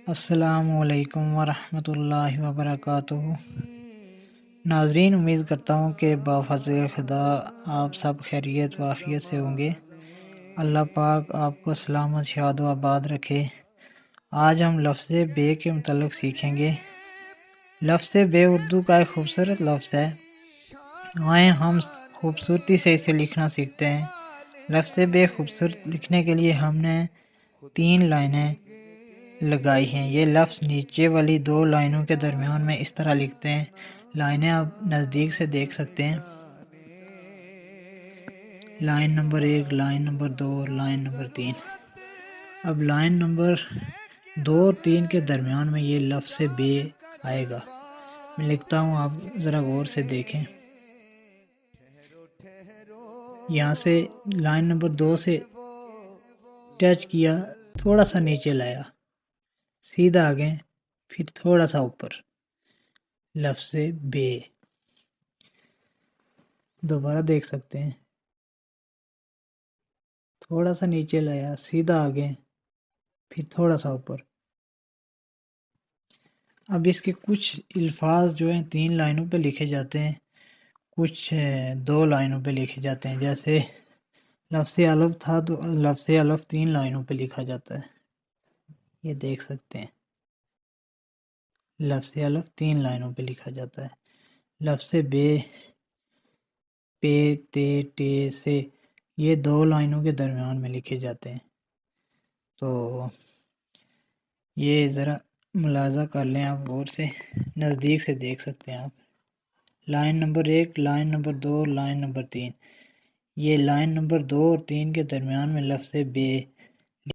السلام علیکم ورحمۃ اللہ وبرکاتہ۔ ناظرین، امید کرتا ہوں کہ بفضل خدا آپ سب خیریت و عافیت سے ہوں گے۔ اللہ پاک آپ کو سلامت شاد و آباد رکھے۔ آج ہم لفظ بے کے متعلق سیکھیں گے۔ لفظ بے اردو کا ایک خوبصورت لفظ ہے۔ آئیں ہم خوبصورتی سے اسے لکھنا سیکھتے ہیں۔ لفظ بے خوبصورت لکھنے کے لیے ہم نے 3 لائنیں لگائی ہیں۔ یہ لفظ نیچے والی 2 لائنوں کے درمیان میں اس طرح لکھتے ہیں۔ لائنیں آپ نزدیک سے دیکھ سکتے ہیں۔ لائن نمبر 1، لائن نمبر 2 اور لائن نمبر 3۔ اب لائن نمبر 2 اور 3 کے درمیان میں یہ لفظ بے آئے گا۔ میں لکھتا ہوں، آپ ذرا غور سے دیکھیں۔ یہاں سے لائن نمبر 2 سے ٹچ کیا، تھوڑا سا نیچے لایا، سیدھا آگے، پھر تھوڑا سا اوپر، لفظ بے۔ دوبارہ دیکھ سکتے ہیں، تھوڑا سا نیچے لایا، سیدھا آگے، پھر تھوڑا سا اوپر۔ اب اس کے کچھ الفاظ جو ہیں 3 لائنوں پہ لکھے جاتے ہیں، کچھ 2 لائنوں پہ لکھے جاتے ہیں۔ جیسے لفظ الف تھا تو لفظ الف 3 لائنوں پہ لکھا جاتا ہے، یہ دیکھ سکتے ہیں۔ لفظ الف 3 لائنوں پہ لکھا جاتا ہے۔ لفظ بے، پے، تے، ٹے، سے، یہ 2 لائنوں کے درمیان میں لکھے جاتے ہیں۔ تو یہ ذرا ملاحظہ کر لیں آپ غور سے، نزدیک سے دیکھ سکتے ہیں آپ۔ لائن نمبر 1، لائن نمبر 2 اور لائن نمبر 3۔ یہ لائن نمبر 2 اور 3 کے درمیان میں لفظ بے